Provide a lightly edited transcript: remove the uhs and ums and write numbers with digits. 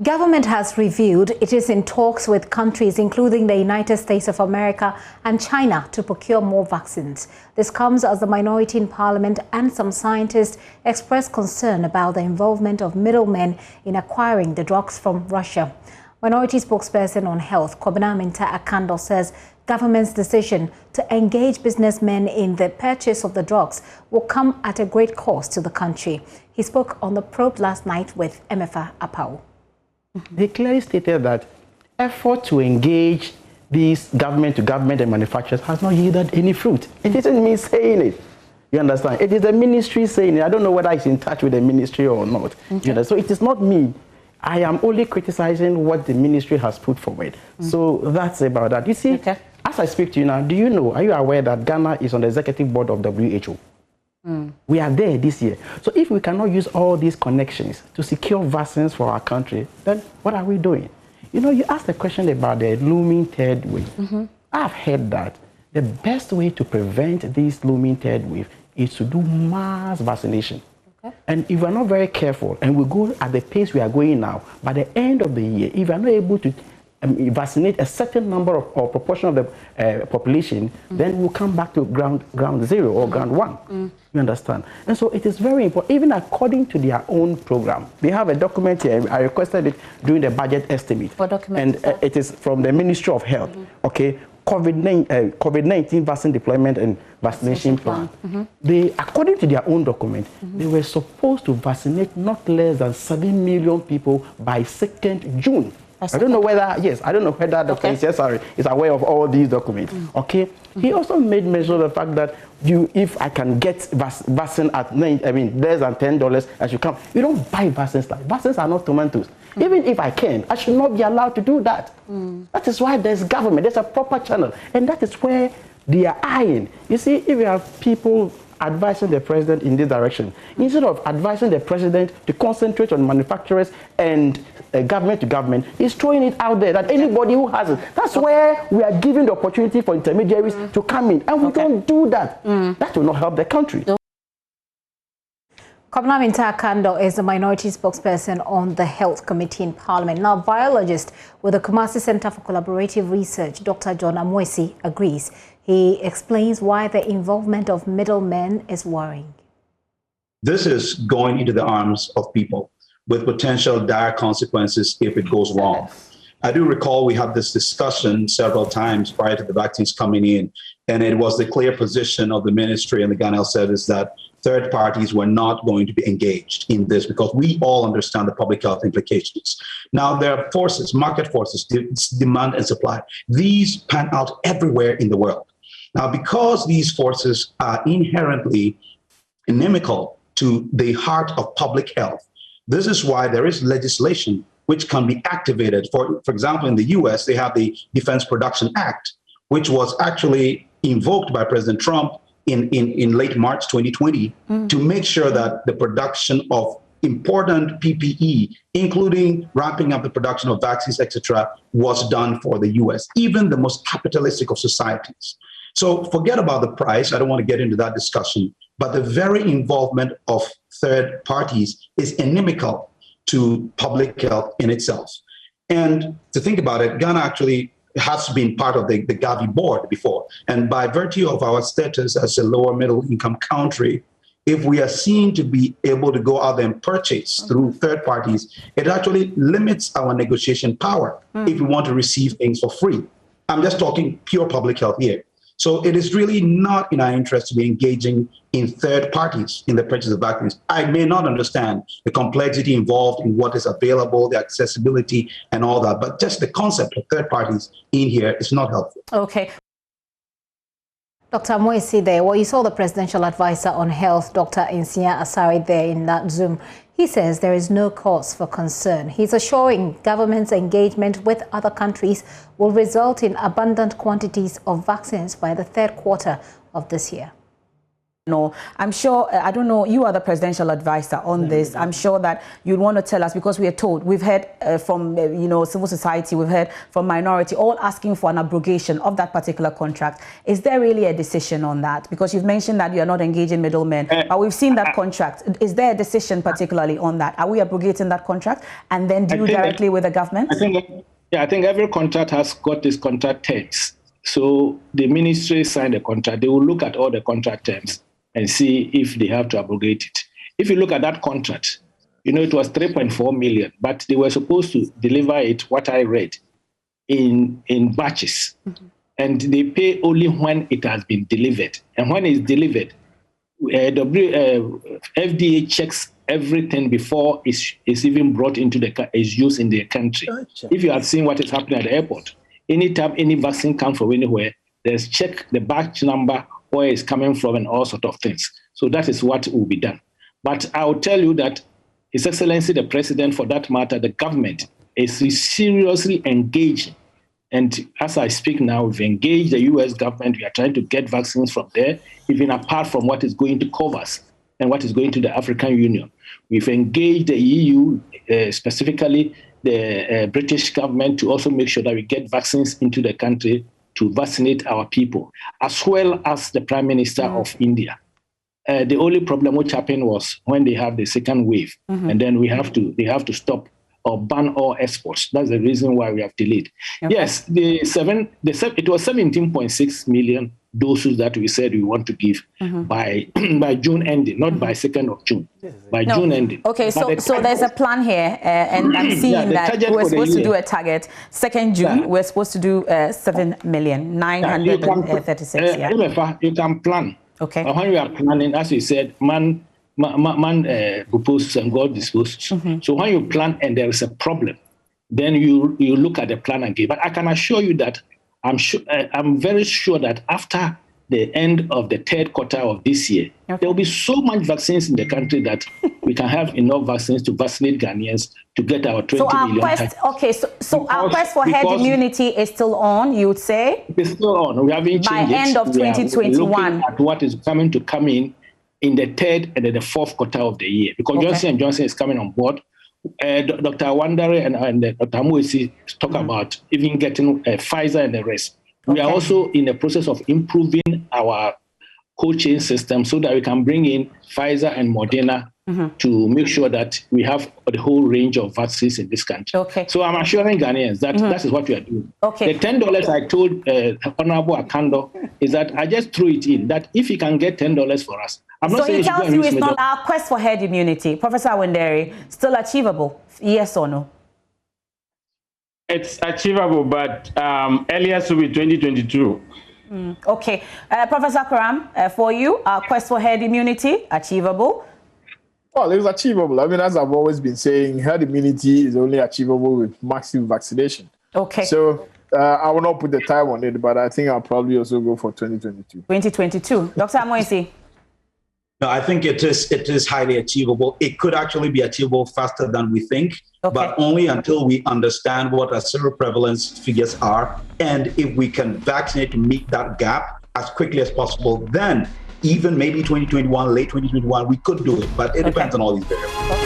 Government has revealed it is in talks with countries including the United States of America and China to procure more vaccines. This comes as the minority in Parliament and some scientists express concern about the involvement of middlemen in acquiring the drugs from Russia. Minority spokesperson on health, Minta Akando, says government's decision to engage businessmen in the purchase of the drugs will come at a great cost to the country. He spoke on the probe last night with Emefa Apau. They clearly stated that effort to engage these government to government and manufacturers has not yielded any fruit. It isn't me saying it. You understand? It is the ministry saying it. I don't know whether it's in touch with the ministry or not. Okay. You know? So it is not me. I am only criticizing what the ministry has put forward. So that's about that. You see, as I speak to you now, are you aware that Ghana is on the executive board of WHO? We are there this year. So if we cannot use all these connections to secure vaccines for our country, then what are we doing? You asked a question about the looming third wave. I've heard that the best way to prevent this looming third wave is to do mass vaccination. And if we're not very careful and we go at the pace we are going now, by the end of the year, if we're not able to vaccinate a certain number of or proportion of the population, then we'll come back to ground zero or ground one. You understand? And so it is very important, even according to their own program. They have a document here. I requested it during the budget estimate. What document? And it is from the Ministry of Health. Okay, COVID-19 vaccine deployment and vaccination plan. They, according to their own document, they were supposed to vaccinate not less than 7 million people by 2nd June. I don't know whether, Dr. Isiasari is aware of all these documents. Okay. He also made mention of the fact that if I can get vaccine at less than $10 as you come, you don't buy vaccines. Vaccines are not tomatoes. Even if I can, I should not be allowed to do that. That is why there's government, there's a proper channel, and that is where they are eyeing. You see, if you have people advising the president in this direction, instead of advising the president to concentrate on manufacturers and government to government, he's throwing it out there that anybody who has it, that's where we are giving the opportunity for intermediaries to come in, and we don't do that. That will not help the country. Minta Akando is the minority spokesperson on the Health Committee in Parliament. Now, biologist with the Kumasi Center for Collaborative Research, Dr. John Amoisi, agrees. He explains why the involvement of middlemen is worrying. This is going into the arms of people with potential dire consequences if it goes wrong. I do recall we had this discussion several times prior to the vaccines coming in, and it was the clear position of the ministry and the Ghana Health Service that third parties were not going to be engaged in this because we all understand the public health implications. Now, there are forces, market forces, demand and supply. These pan out everywhere in the world. Now, because these forces are inherently inimical to the heart of public health, this is why there is legislation which can be activated. For example, in the US, they have the Defense Production Act, which was actually invoked by President Trump in late March 2020 to make sure that the production of important PPE, including ramping up the production of vaccines, etc., was done for the US, even the most capitalistic of societies. So forget about the price. I don't want to get into that discussion, but the very involvement of third parties is inimical to public health in itself. And to think about it, Ghana actually has been part of the Gov't board before. And by virtue of our status as a lower middle income country, if we are seen to be able to go out there and purchase through third parties, it actually limits our negotiation power if we want to receive things for free. I'm just talking pure public health here. So it is really not in our interest to be engaging in third parties in the purchase of vaccines. I may not understand the complexity involved in what is available, the accessibility and all that, but just the concept of third parties in here is not helpful. Okay. Dr. Amoisi there, well, you saw the presidential advisor on health, Dr. Insia Asari, there in that Zoom. He says there is no cause for concern. He's assuring government's engagement with other countries will result in abundant quantities of vaccines by the 3rd quarter of this year. No, I'm sure, I don't know, you are the presidential advisor on this. I'm sure that you'd want to tell us, because we are told, we've heard from, civil society, we've heard from minority, all asking for an abrogation of that particular contract. Is there really a decision on that? Because you've mentioned that you're not engaging middlemen, but we've seen that contract. Is there a decision particularly on that? Are we abrogating that contract and then deal directly with the government? I think every contract has got this contract terms. So the ministry signed a contract. They will look at all the contract terms and see if they have to abrogate it. If you look at that contract, it was 3.4 million, but they were supposed to deliver it, what I read, in batches. Mm-hmm. And they pay only when it has been delivered. And when it's delivered, FDA checks everything before it's even brought into is used in the country. Gotcha. If you have seen what is happening at the airport, anytime any vaccine comes from anywhere, there's check the batch number, where it's coming from, and all sorts of things. So that is what will be done. But I will tell you that His Excellency, the President, for that matter, the government is seriously engaging. And as I speak now, we've engaged the US government. We are trying to get vaccines from there, even apart from what is going to COVAX and what is going to the African Union. We've engaged the EU, specifically the British government, to also make sure that we get vaccines into the country to vaccinate our people, as well as the Prime Minister of India. The only problem which happened was when they have the second wave, and then they have to stop or ban all exports. That's the reason why we have delayed. Okay. Yes, it was 17.6 million doses that we said we want to give by June ending, not by 2nd of June, by June ending. Okay, so there's a plan here, and I'm seeing that we're supposed to do a target. 2nd June, we're supposed to do 7,936. You can plan. Okay. When you are planning, as you said, man proposes and God disposes. So when you plan and there is a problem, then you look at the plan again. But I can assure you that I'm very sure that after the end of the 3rd quarter of this year, there will be so much vaccines in the country that we can have enough vaccines to vaccinate Ghanaians to get our 20 million. So our quest for herd immunity is still on, you would say? It's still on. We haven't changed by end of 2021. Looking at what is coming in the 3rd and then the 4th quarter of the year, because Johnson & Johnson is coming on board. Dr. Wandare and Dr. Moisi talk about even getting Pfizer and the rest. We are also in the process of improving our cold chain system so that we can bring in Pfizer and Moderna to make sure that we have the whole range of vaccines in this country. Okay. So I'm assuring Ghanaians that that is what we are doing. Okay. The $10 I told Honorable Akando is that I just threw it in, that if he can get $10 for us, I'm not saying he tells you it's not our quest for herd immunity. Professor Wandare, still achievable? Yes or no? It's achievable, but earliest will be 2022. Okay. Professor Karam, for you, our quest for herd immunity, achievable? Well, it's achievable. I mean, as I've always been saying, herd immunity is only achievable with massive vaccination. Okay. So I will not put the time on it, but I think I'll probably also go for 2022. 2022. Dr. Moisi? No, I think it is highly achievable. It could actually be achievable faster than we think, but only until we understand what our seroprevalence figures are. And if we can vaccinate to meet that gap as quickly as possible, then even maybe 2021, late 2021, we could do it. But it depends on all these variables.